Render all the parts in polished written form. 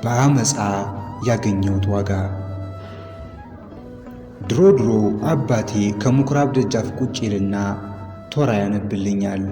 በአመፃ ያገኘሁት ዋጋ። ድሮ አባቴ ከምኩራብ ደጃፍ ቁጭ ይልና ቶራ ያነብልኛል።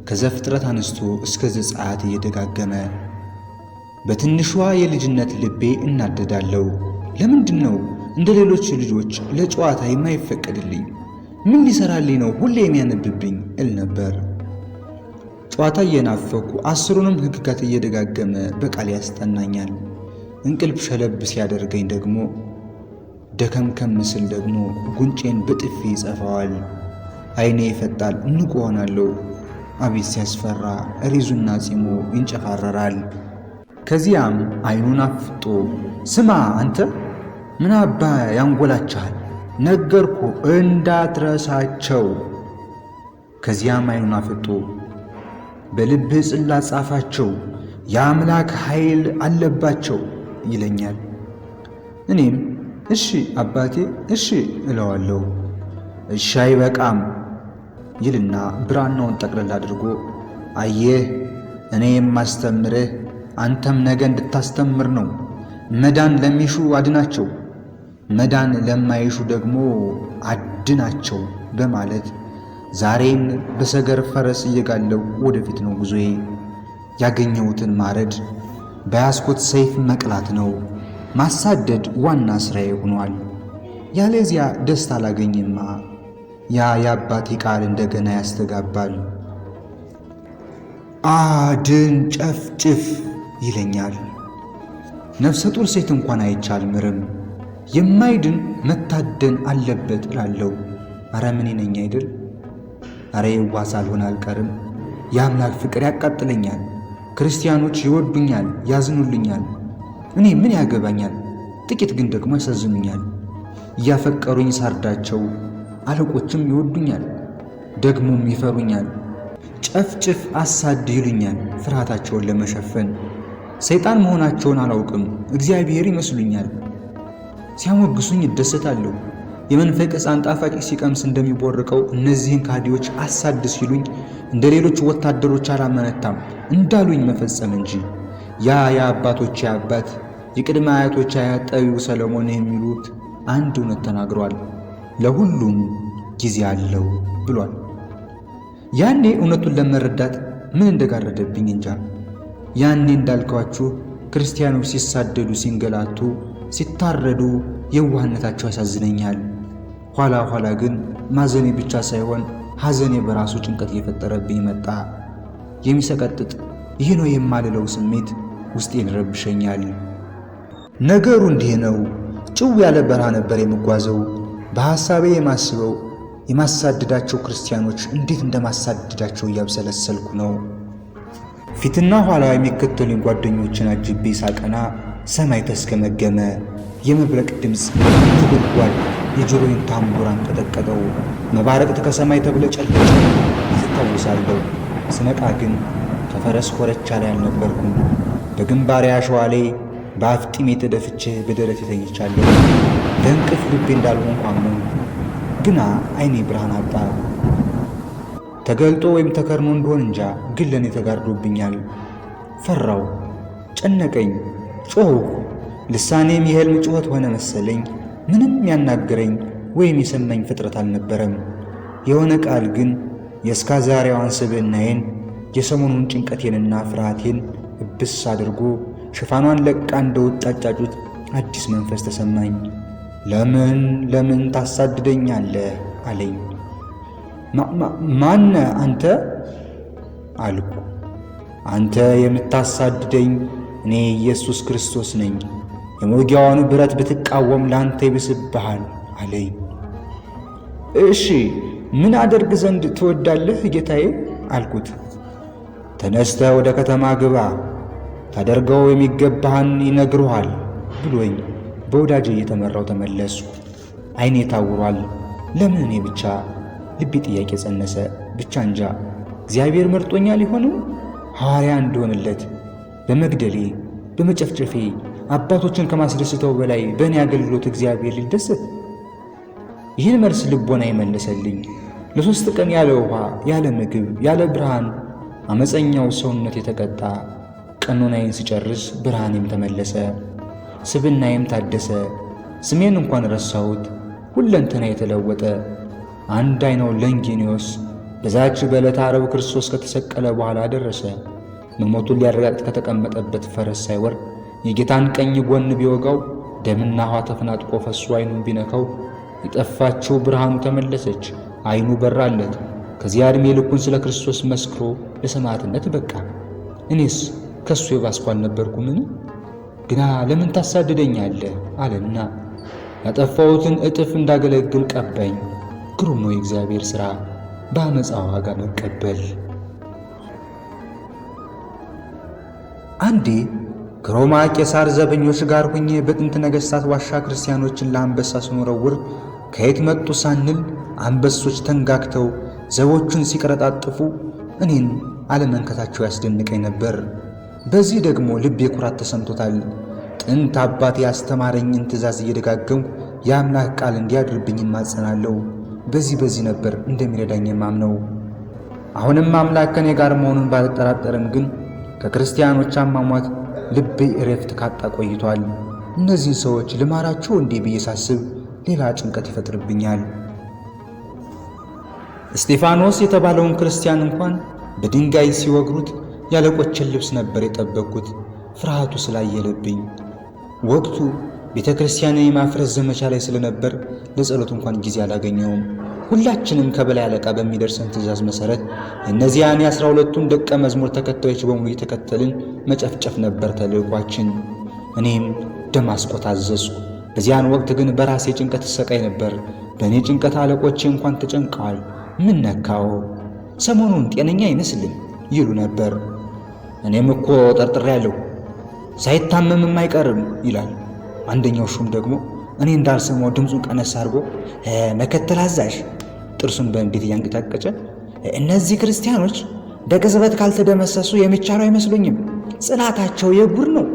ከዘፍጥረት አንስቶ እስከ ዘጸአት እየደጋገመ። በትንሿ የልጅነት ልቤ እናደዳለሁ። ለምንድን ነው እንደ ሌሎች ልጆች ለጨዋታ የማይፈቀድልኝ? ምን ሊሰራልኝ ነው ሁሌ የሚያነብብኝ እል ነበር። ጨዋታ እየናፈኩ 10ሩንም ሕግጋት እየደጋገመ በቃል ያስጠናኛል። እንቅልፍ ሸለብ ሲያደርገኝ ደግሞ ደከምከም ምስል ደግሞ ጉንጬን በጥፊ ይጸፋዋል። ዓይኔ ይፈጣል፣ ንቁ ሆናለሁ። አቤት ሲያስፈራ! ሪዙና ጺሙ ይንጨፋረራል። ከዚያም ዓይኑን አፍጦ ስማ አንተ ምን አባ ያንጎላችኋል? ነገርኩ እንዳትረሳቸው። ከዚያም ዓይኑን አፍጦ በልብህ ጽላት ጻፋቸው፣ የአምላክ ኃይል አለባቸው ይለኛል። እኔም እሺ አባቴ እሺ እለዋለሁ። እሺ አይበቃም ይልና ብራናውን ጠቅለል አድርጎ አየህ እኔ የማስተምርህ አንተም ነገ እንድታስተምር ነው። መዳን ለሚሹ አድናቸው፣ መዳን ለማይሹ ደግሞ አድናቸው በማለት ዛሬም በሰገር ፈረስ እየጋለው ወደፊት ነው ጉዞዬ። ያገኘሁትን ማረድ፣ በያዝኩት ሰይፍ መቅላት ነው። ማሳደድ ዋና ሥራዬ ሆኗል። ያለዚያ ደስታ አላገኝማ። ያ የአባቴ ቃል እንደገና ያስተጋባል። አድን፣ ጨፍጭፍ ይለኛል። ነፍሰ ጡር ሴት እንኳን አይቻልምርም። የማይድን መታደን አለበት እላለሁ። አረ ምን ነኝ አይደል? አረ የዋህ ሳልሆን አልቀርም። የአምላክ ፍቅር ያቃጥለኛል። ክርስቲያኖች ይወዱኛል፣ ያዝኑልኛል። እኔ ምን ያገባኛል? ጥቂት ግን ደግሞ ያሳዝኑኛል። እያፈቀሩኝ ሳርዳቸው አለቆችም ይወዱኛል፣ ደግሞም ይፈሩኛል። ጨፍጭፍ፣ አሳድ ይሉኛል ፍርሃታቸውን ለመሸፈን። ሰይጣን መሆናቸውን አላውቅም፣ እግዚአብሔር ይመስሉኛል። ሲያሞግሱኝ እደሰታለሁ። የመንፈቅ ሕፃን ጣፋጭ ሲቀምስ እንደሚቦርቀው እነዚህን ካዲዎች አሳድ ሲሉኝ እንደ ሌሎች ወታደሮች አላመነታም፣ እንዳሉኝ መፈጸም እንጂ። ያ የአባቶቼ አባት የቅድመ አያቶች አያት ጠቢቡ ሰለሞን የሚሉት አንድ እውነት ተናግሯል። ለሁሉም ጊዜ አለው ብሏል። ያኔ እውነቱን ለመረዳት ምን እንደጋረደብኝ እንጃ። ያኔ እንዳልኳችሁ ክርስቲያኖች ሲሳደዱ፣ ሲንገላቱ፣ ሲታረዱ የዋህነታቸው ያሳዝነኛል። ኋላ ግን ማዘኔ ብቻ ሳይሆን ሐዘኔ በራሱ ጭንቀት እየፈጠረብኝ መጣ። የሚሰቀጥጥ ይህ ነው የማልለው ስሜት ውስጤን ይረብሸኛል። ነገሩ እንዲህ ነው። ጭው ያለ በረሃ ነበር የምጓዘው። በሐሳቤ የማስበው የማሳድዳቸው ክርስቲያኖች እንዴት እንደማሳድዳቸው እያብሰለሰልኩ ነው። ፊትና ኋላ የሚከተሉኝ ጓደኞችን አጅቤ ሳቀና ሰማይ ተስገመገመ። የመብረቅ ድምፅ ነጎድጓድ የጆሮዬን ታምቡር አንቀጠቀጠው። መባረቅት ከሰማይ ተብለጨለጨ። አስታውሳለሁ። ስነቃ ግን ከፈረስ ኮረቻ ላይ አልነበርኩም። በግንባሬ አሸዋ ላይ በአፍጢሜ ተደፍቼ በደረቴ ተኝቻለሁ። ለእንቅልፍ ልቤ እንዳልሆንኩ አመንኩ። ግና ዓይኔ ብርሃን አጣ። ተገልጦ ወይም ተከርኖ እንደሆን እንጃ፣ ግን ለእኔ ተጋርዶብኛል። ፈራው፣ ጨነቀኝ፣ ጮኽኩ። ልሳኔም የሕልም ጩኸት ሆነ መሰለኝ። ምንም ያናገረኝ ወይም የሰማኝ ፍጥረት አልነበረም። የሆነ ቃል ግን የእስከ ዛሬዋን ስብዕናዬን የሰሞኑን ጭንቀቴንና ፍርሃቴን እብስ አድርጎ ሽፋኗን ለቃ እንደወጣ ጫጩት አዲስ መንፈስ ተሰማኝ። ለምን ታሳድደኛለህ አለኝ። ማነ አንተ አልኩ። አንተ የምታሳድደኝ እኔ ኢየሱስ ክርስቶስ ነኝ። የመውጊያዋኑ ብረት ብትቃወም ለአንተ ይብስብሃል አለኝ። እሺ ምን አደርግ ዘንድ ትወዳለህ ጌታዬ አልኩት። ተነስተህ ወደ ከተማ ግባ፣ ታደርገው የሚገባህን ይነግሩሃል ብሎኝ በወዳጄ እየተመራው ተመለስኩ። ዓይኔ ታውሯል። ለምን እኔ ብቻ? ልቤ ጥያቄ ጸነሰ። ብቻ እንጃ እግዚአብሔር መርጦኛል ይሆን? ሐዋርያ እንደሆንለት በመግደሌ በመጨፍጨፌ አባቶችን ከማስደስተው በላይ በእኔ አገልግሎት እግዚአብሔር ሊደሰት? ይህን መልስ ልቦና የመለሰልኝ ለ3 ቀን ያለ ውሃ፣ ያለ ምግብ፣ ያለ ብርሃን አመፀኛው ሰውነት የተቀጣ ቀኖናዬን ስጨርስ ብርሃኔም ተመለሰ፣ ስብናዬም ታደሰ። ስሜን እንኳን ረሳሁት፣ ሁለንተና የተለወጠ። አንድ አይናው ለንጊኖስ በዛች በዕለተ ዓርብ ክርስቶስ ከተሰቀለ በኋላ ደረሰ። መሞቱን ሊያረጋግጥ ከተቀመጠበት ፈረስ ሳይወርድ የጌታን ቀኝ ጎን ቢወጋው ደምና ውሃ ተፈናጥቆ ፈሶ አይኑን ቢነካው የጠፋችው ብርሃኑ ተመለሰች። አይኑ በራለት። ከዚያ ዕድሜ ልኩን ስለ ክርስቶስ መስክሮ ለሰማዕትነት በቃ። እኔስ ከሱ የባስኩ አልነበርኩምን? ግና ለምን ታሳድደኛለህ አለና ያጠፋሁትን እጥፍ እንዳገለግል ቀባኝ። ግሩም ነው የእግዚአብሔር ሥራ፣ በአመፃ ዋጋ መቀበል። አንዴ ከሮማ ቄሳር ዘበኞች ጋር ሁኜ በጥንት ነገሥታት ዋሻ ክርስቲያኖችን ለአንበሳ ስንወረውር ከየት መጡ ሳንል አንበሶች ተንጋግተው ዘቦቹን ሲቀረጣጥፉ እኔን አለመንከታቸው ያስደንቀኝ ነበር። በዚህ ደግሞ ልቤ ኩራት ተሰምቶታል። ጥንት አባቴ ያስተማረኝን ትእዛዝ እየደጋገምኩ የአምላክ ቃል እንዲያድርብኝ እማጸናለሁ። በዚህ ነበር እንደሚረዳኝ የማምነው። አሁንም አምላክ ከኔ ጋር መሆኑን ባልጠራጠርም ግን ከክርስቲያኖች አሟሟት ልቤ እረፍት ካጣ ቆይቷል። እነዚህን ሰዎች ልማራቸው እንዴ ብዬ ሳስብ ሌላ ጭንቀት ይፈጥርብኛል። እስጢፋኖስ የተባለውን ክርስቲያን እንኳን በድንጋይ ሲወግሩት ያለቆችን ልብስ ነበር የጠበቅኩት፣ ፍርሃቱ ስላየለብኝ። ወቅቱ ቤተ ክርስቲያንን የማፍረስ ዘመቻ ላይ ስለነበር ለጸሎት እንኳን ጊዜ አላገኘውም። ሁላችንም ከበላይ አለቃ በሚደርሰን ትእዛዝ መሰረት እነዚያን የ12ቱን ደቀ መዝሙር ተከታዮች በሙሉ እየተከተልን መጨፍጨፍ ነበር ተልእኳችን። እኔም ደማስቆ ታዘዝኩ። በዚያን ወቅት ግን በራሴ ጭንቀት እሰቃይ ነበር። በእኔ ጭንቀት አለቆቼ እንኳን ተጨንቀዋል። ምን ነካው? ሰሞኑን ጤነኛ አይመስልም ይሉ ነበር። እኔም እኮ ጠርጥሬያለሁ፣ ሳይታመምም አይቀርም ይላል። አንደኛው ሹም ደግሞ እኔ እንዳልሰማው ድምፁን ቀነስ አድርጎ መከተል አዛዥ ጥርሱን በእንዴት እያንቀጫቀጨ እነዚህ ክርስቲያኖች በቅጽበት ካልተደመሰሱ የሚቻሉ አይመስሉኝም። ጽናታቸው የጉር ነው።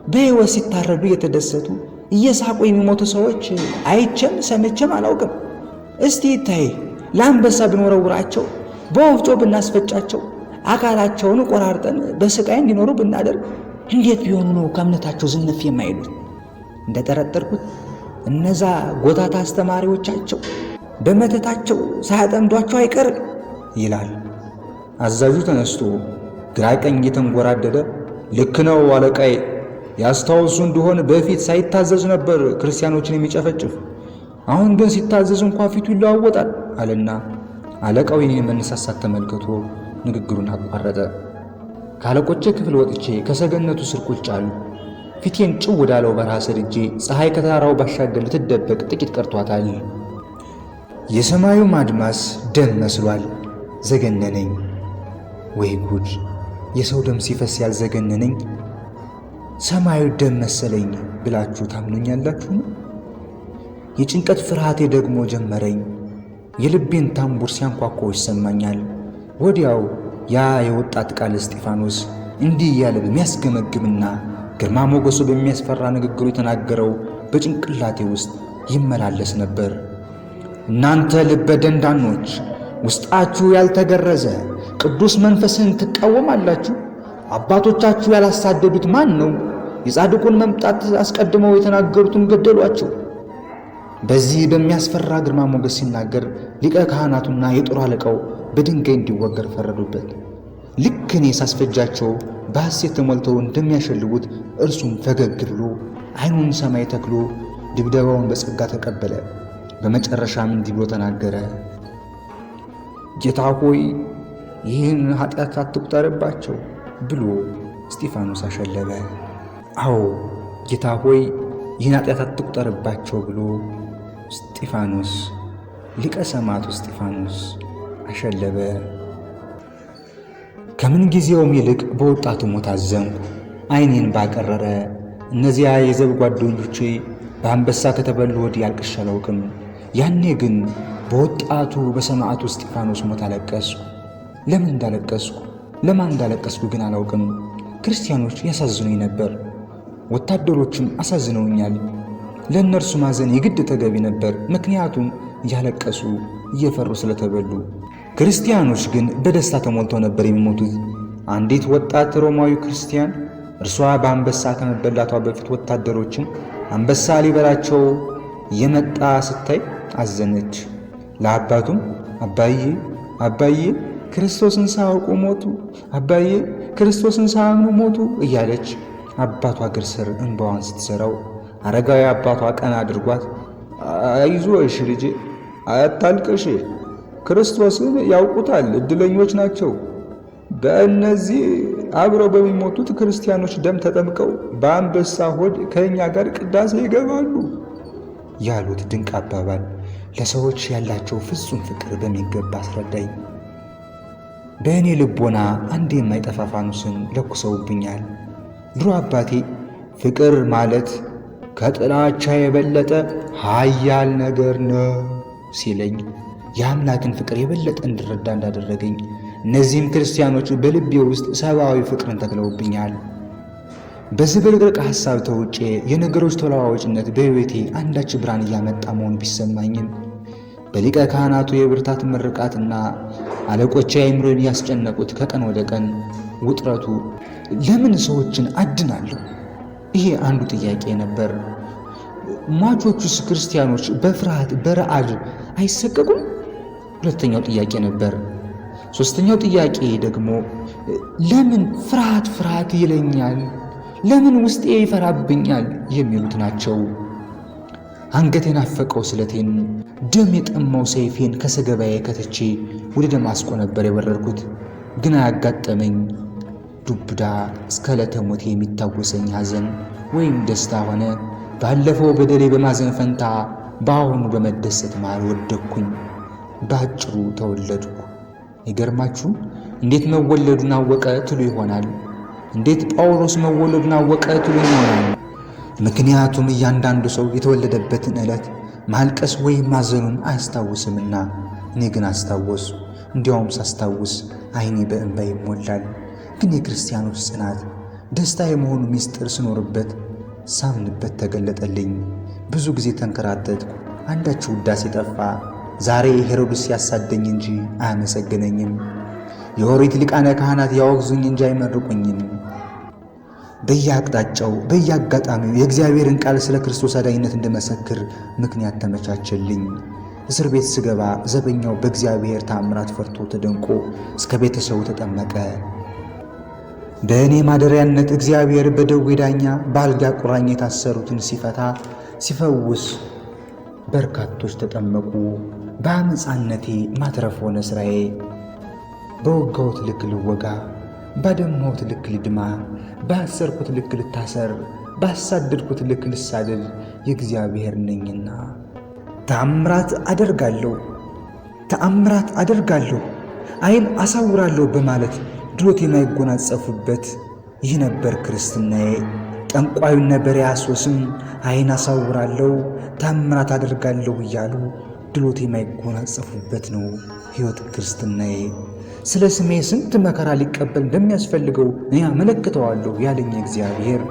በሕይወት ሲታረዱ እየተደሰቱ እየሳቁ የሚሞቱ ሰዎች አይቼም ሰምቼም አላውቅም። እስቲ ይታይ፣ ለአንበሳ ብንወረውራቸው፣ በወፍጮ ብናስፈጫቸው፣ አካላቸውን ቆራርጠን በስቃይ እንዲኖሩ ብናደርግ እንዴት ቢሆኑ ነው ከእምነታቸው ዝንፍ የማይሉት? እንደጠረጠርኩት እነዛ ጎታታ አስተማሪዎቻቸው በመተታቸው ሳያጠምዷቸው አይቀርም ይላል። አዛዡ ተነስቶ ግራ ቀኝ እየተንጎራደደ ልክ ነው አለቃዬ፣ ያስታውሱ እንደሆነ በፊት ሳይታዘዝ ነበር ክርስቲያኖችን የሚጨፈጭፍ፣ አሁን ግን ሲታዘዝ እንኳ ፊቱ ይለዋወጣል አለና አለቃው የኔን መነሳሳት ተመልክቶ ንግግሩን አቋረጠ። ከአለቆቼ ክፍል ወጥቼ ከሰገነቱ ስር ቁጭ አሉ። ፊቴን ጭው ወዳለው በረሃ ሰድጄ ፀሐይ ከተራራው ባሻገር ልትደበቅ ጥቂት ቀርቷታል። የሰማዩም አድማስ ደም መስሏል። ዘገነነኝ። ወይ ጉድ! የሰው ደም ሲፈስ ያልዘገነነኝ ሰማዩ ደም መሰለኝ ብላችሁ ታምኑኛላችሁ? የጭንቀት ፍርሃቴ ደግሞ ጀመረኝ። የልቤን ታምቡር ሲያንኳኳው ይሰማኛል። ወዲያው ያ የወጣት ቃል እስጢፋኖስ እንዲህ እያለ በሚያስገመግምና ግርማ ሞገሱ በሚያስፈራ ንግግሩ የተናገረው በጭንቅላቴ ውስጥ ይመላለስ ነበር። እናንተ ልበ ደንዳኖች፣ ውስጣችሁ ያልተገረዘ ቅዱስ መንፈስን ትቃወማላችሁ። አባቶቻችሁ ያላሳደዱት ማን ነው? የጻድቁን መምጣት አስቀድመው የተናገሩትን ገደሏቸው። በዚህ በሚያስፈራ ግርማ ሞገስ ሲናገር ሊቀ ካህናቱና የጦር አለቃው በድንጋይ እንዲወገር ፈረዱበት። ልክ እኔ ሳስፈጃቸው በሐሴት ተሞልተው እንደሚያሸልቡት እርሱም ፈገግ ብሎ ዓይኑን ሰማይ ተክሎ ድብደባውን በጸጋ ተቀበለ። በመጨረሻም እንዲህ ብሎ ተናገረ። ጌታ ሆይ ይህን ኃጢአት አትቁጠርባቸው ብሎ እስጢፋኖስ አሸለበ። አዎ ጌታ ሆይ ይህን ኃጢአት አትቁጠርባቸው ብሎ እስጢፋኖስ ሊቀ ሰማዕቱ እስጢፋኖስ አሸለበ። ከምን ጊዜውም ይልቅ በወጣቱ ሞት አዘንኩ። ዓይኔን ባቀረረ እነዚያ የዘብ ጓደኞቼ በአንበሳ ከተበሉ ወዲህ አልቅሼ አላውቅም። ያኔ ግን በወጣቱ በሰማዕቱ እስጢፋኖስ ሞት አለቀስኩ። ለምን እንዳለቀስኩ ለማን እንዳለቀስኩ ግን አላውቅም። ክርስቲያኖች ያሳዝኑኝ ነበር፣ ወታደሮችም አሳዝነውኛል። ለእነርሱ ማዘን የግድ ተገቢ ነበር፣ ምክንያቱም እያለቀሱ እየፈሩ ስለተበሉ። ክርስቲያኖች ግን በደስታ ተሞልተው ነበር የሚሞቱት። አንዲት ወጣት ሮማዊ ክርስቲያን እርሷ በአንበሳ ከመበላቷ በፊት ወታደሮችን አንበሳ ሊበላቸው የመጣ ስታይ አዘነች። ለአባቱም አባዬ ክርስቶስን ሳያውቁ ሞቱ፣ አባዬ ክርስቶስን ሳያምኑ ሞቱ እያለች አባቷ እግር ስር እንባዋን ስትዘራው አረጋዊ አባቷ ቀና አድርጓት አይዞሽ ልጄ አታልቅሽ፣ ክርስቶስን ያውቁታል፣ እድለኞች ናቸው። በእነዚህ አብረው በሚሞቱት ክርስቲያኖች ደም ተጠምቀው በአንበሳ ሆድ ከእኛ ጋር ቅዳሴ ይገባሉ ያሉት ድንቅ አባባል ለሰዎች ያላቸው ፍጹም ፍቅር በሚገባ አስረዳኝ። በእኔ ልቦና አንድ የማይጠፋ ፋኖስን ለኩሰውብኛል። ድሮ አባቴ ፍቅር ማለት ከጥላቻ የበለጠ ኃያል ነገር ነው ሲለኝ የአምላክን ፍቅር የበለጠ እንድረዳ እንዳደረገኝ እነዚህም ክርስቲያኖች በልቤ ውስጥ ሰብአዊ ፍቅርን ተክለውብኛል። በዝብርቅርቅ ሐሳብ ተውጬ የነገሮች ተለዋዋጭነት በሕይወቴ አንዳች ብርሃን እያመጣ መሆን ቢሰማኝም በሊቀ ካህናቱ የብርታት ምርቃትና አለቆቼ አእምሮን ያስጨነቁት ከቀን ወደ ቀን ውጥረቱ ለምን ሰዎችን አድናለሁ? ይሄ አንዱ ጥያቄ ነበር። ሟቾቹስ ክርስቲያኖች በፍርሃት በረዓድ አይሰቀቁም? ሁለተኛው ጥያቄ ነበር። ሦስተኛው ጥያቄ ደግሞ ለምን ፍርሃት ይለኛል? ለምን ውስጤ ይፈራብኛል? የሚሉት ናቸው። አንገት የናፈቀው ስለቴን ደም የጠማው ሰይፌን ከሰገባዬ ከትቼ ወደ ደማስቆ ነበር የበረርኩት። ግን ያጋጠመኝ ዱብዳ እስከ ዕለተ ሞቴ የሚታወሰኝ ሐዘን ወይም ደስታ ሆነ። ባለፈው በደሌ በማዘን ፈንታ በአሁኑ በመደሰት መሃል ወደቅኩኝ። በአጭሩ ተወለድኩ። ይገርማችሁ እንዴት መወለዱን አወቀ ትሉ ይሆናል። እንዴት ጳውሎስ መወለዱን አወቀ ትሉ ይሆናል። ምክንያቱም እያንዳንዱ ሰው የተወለደበትን ዕለት ማልቀስ ወይም ማዘኑን አያስታውስምና፣ እኔ ግን አስታወሱ። እንዲያውም ሳስታውስ ዓይኔ በእንባ ይሞላል። ግን የክርስቲያኖች ጽናት ደስታ የመሆኑ ምስጢር ስኖርበት ሳምንበት ተገለጠልኝ። ብዙ ጊዜ ተንከራተትኩ፣ አንዳች ውዳሴ ጠፋ። ዛሬ ሄሮድስ ያሳደኝ እንጂ አያመሰግነኝም። የኦሪት ሊቃነ ካህናት ያወግዙኝ እንጂ አይመርቁኝም። በየአቅጣጫው በየአጋጣሚው የእግዚአብሔርን ቃል ስለ ክርስቶስ አዳኝነት እንድመሰክር ምክንያት ተመቻቸልኝ። እስር ቤት ስገባ ዘበኛው በእግዚአብሔር ተአምራት ፈርቶ ተደንቆ እስከ ቤተሰቡ ተጠመቀ። በእኔ ማደሪያነት እግዚአብሔር በደዌ ዳኛ በአልጋ ቁራኛ የታሰሩትን ሲፈታ ሲፈውስ በርካቶች ተጠመቁ። በአመፃነቴ ማትረፍ ሆነ ስራዬ። በወጋሁት ልክ ልወጋ፣ ባደማሁት ልክ ልድማ፣ ባሰርኩት ልክ ልታሰር፣ ባሳደድኩት ልክ ልሳደድ የእግዚአብሔር ነኝና ተአምራት አደርጋለሁ፣ ዓይን አሳውራለሁ በማለት ድሎት የማይጎናጸፉበት ይህ ነበር ክርስትናዬ። ጠንቋዩን ነበር ያሶስም ዓይን አሳውራለሁ ተአምራት አደርጋለሁ እያሉ ድሎት የማይጎናጸፉበት ነው ሕይወት ክርስትናዬ። ስለ ስሜ ስንት መከራ ሊቀበል እንደሚያስፈልገው እኔ አመለክተዋለሁ ያለኝ እግዚአብሔር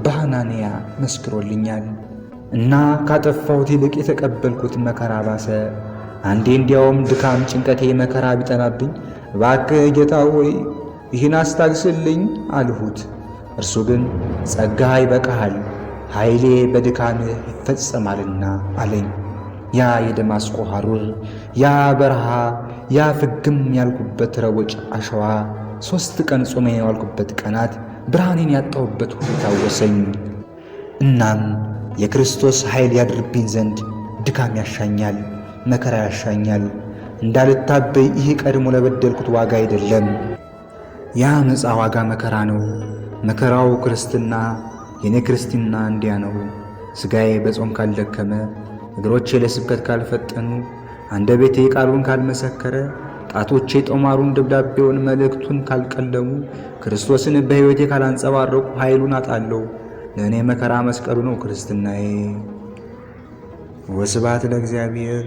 በሐናንያ መስክሮልኛል። እና ካጠፋሁት ይልቅ የተቀበልኩት መከራ ባሰ። አንዴ እንዲያውም ድካም፣ ጭንቀቴ፣ መከራ ቢጠናብኝ እባክህ ጌታ ሆይ ይህን አስታግስልኝ አልሁት። እርሱ ግን ጸጋ ይበቃሃል፣ ኃይሌ በድካምህ ይፈጸማልና አለኝ። ያ የደማስቆ ሐሩር፣ ያ በረሃ፣ ያ ፍግም ያልኩበት ረወጭ አሸዋ፣ 3 ቀን ጾሜ የዋልኩበት ቀናት፣ ብርሃኔን ያጣሁበት ሁሉ ታወሰኝ። እናም የክርስቶስ ኃይል ያድርብኝ ዘንድ ድካም ያሻኛል፣ መከራ ያሻኛል። እንዳልታበይ ይህ ቀድሞ ለበደልኩት ዋጋ አይደለም። የዓመፃ ዋጋ መከራ ነው። መከራው ክርስትና፣ የኔ ክርስትና እንዲያ ነው። ሥጋዬ በጾም ካልደከመ፣ እግሮቼ ለስብከት ካልፈጠኑ፣ አንደበቴ ቃሉን ካልመሰከረ፣ ጣቶቼ ጦማሩን ደብዳቤውን መልእክቱን ካልቀለሙ፣ ክርስቶስን በሕይወቴ ካላንጸባረቁ ኃይሉን አጣለሁ። ለእኔ መከራ መስቀሉ ነው ክርስትናዬ። ወስብሐት ለእግዚአብሔር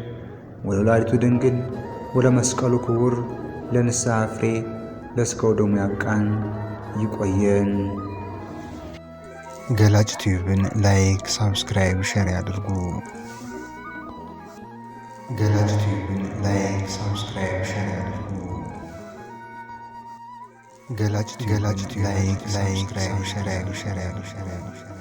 ወለወላዲቱ ድንግል ወለመስቀሉ ክቡር ለንስሐ ፍሬ ለሥጋው ደሙ ያብቃን። ይቆየን። ገላጭ ቲዩብን ላይክ፣ ሳብስክራይብ፣ ሼር ያድርጉ። ገላጭ ቲዩብን ላይክ፣ ሳብስክራይብ፣ ሼር ያድርጉ። ገላጭ ላይክ ሸር